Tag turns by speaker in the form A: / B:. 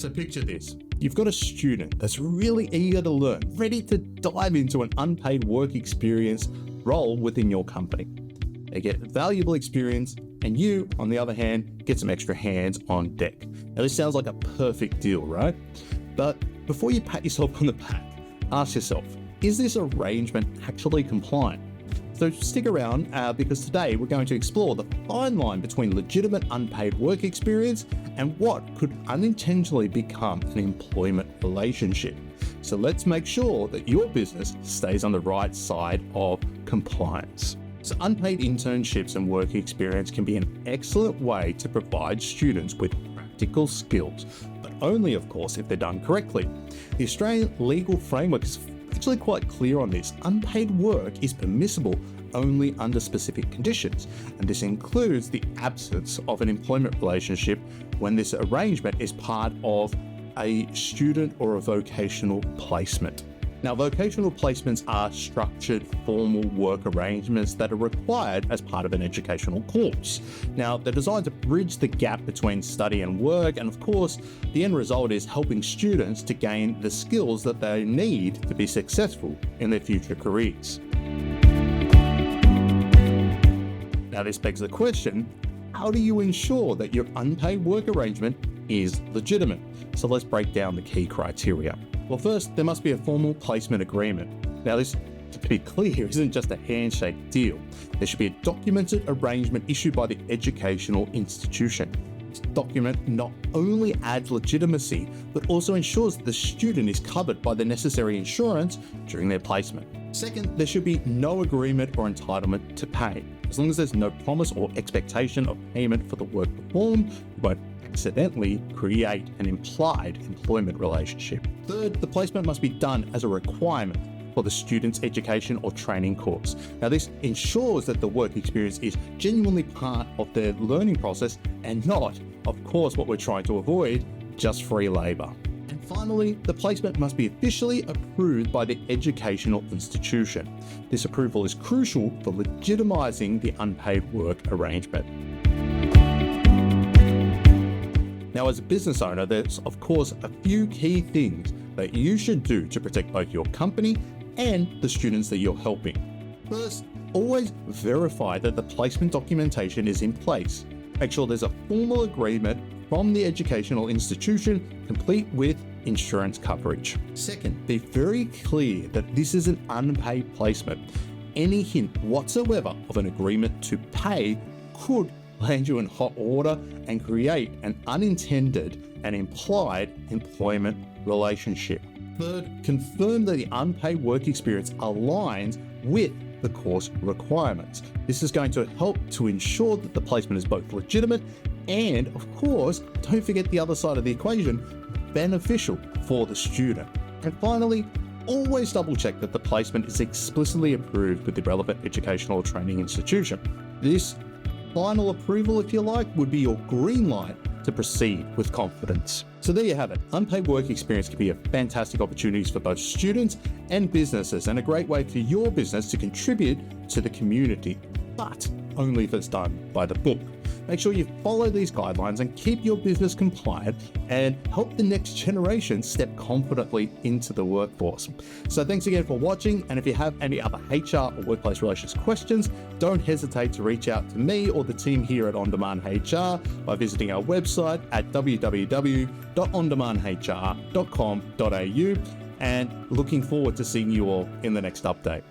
A: So picture this. You've got a student that's really eager to learn, ready to dive into an unpaid work experience role within your company. They get valuable experience, and you, on the other hand, get some extra hands on deck. Now, this sounds like a perfect deal, right? But before you pat yourself on the back, ask yourself, is this arrangement actually compliant? So stick around because today we're going to explore the fine line between legitimate unpaid work experience and what could unintentionally become an employment relationship. So let's make sure that your business stays on the right side of compliance. So unpaid internships and work experience can be an excellent way to provide students with practical skills, but only, of course, if they're done correctly. The Australian legal framework is actually quite clear on this. Unpaid work is permissible only under specific conditions, and this includes the absence of an employment relationship when this arrangement is part of a student or a vocational placement. Now, vocational placements are structured, formal work arrangements that are required as part of an educational course. Now, they're designed to bridge the gap between study and work, and of course, the end result is helping students to gain the skills that they need to be successful in their future careers. Now, this begs the question, how do you ensure that your unpaid work arrangement is legitimate? So let's break down the key criteria. Well, first, there must be a formal placement agreement. Now, this, to be clear, isn't just a handshake deal. There should be a documented arrangement issued by the educational institution. This document not only adds legitimacy, but also ensures that the student is covered by the necessary insurance during their placement. Second, there should be no agreement or entitlement to pay. As long as there's no promise or expectation of payment for the work performed, you won't accidentally create an implied employment relationship. Third, the placement must be done as a requirement for the student's education or training course. Now, this ensures that the work experience is genuinely part of their learning process and not, of course, what we're trying to avoid, just free labor. And finally, the placement must be officially approved by the educational institution. This approval is crucial for legitimizing the unpaid work arrangement. Now, as a business owner, there's of course a few key things that you should do to protect both your company and the students that you're helping. First, always verify that the placement documentation is in place. Make sure there's a formal agreement from the educational institution, complete with insurance coverage. Second, be very clear that this is an unpaid placement. Any hint whatsoever of an agreement to pay could land you in hot water and create an unintended and implied employment relationship. Third, confirm that the unpaid work experience aligns with the course requirements. This is going to help to ensure that the placement is both legitimate and, of course, don't forget the other side of the equation, beneficial for the student. And finally, always double check that the placement is explicitly approved with the relevant educational or training institution. This final approval, if you like, would be your green light to proceed with confidence. So there you have it. Unpaid work experience can be a fantastic opportunity for both students and businesses, and a great way for your business to contribute to the community, but only if it's done by the book. Make sure you follow these guidelines and keep your business compliant and help the next generation step confidently into the workforce. So thanks again for watching, and if you have any other HR or workplace relations questions, don't hesitate to reach out to me or the team here at On Demand HR by visiting our website at www.ondemandhr.com.au, and looking forward to seeing you all in the next update.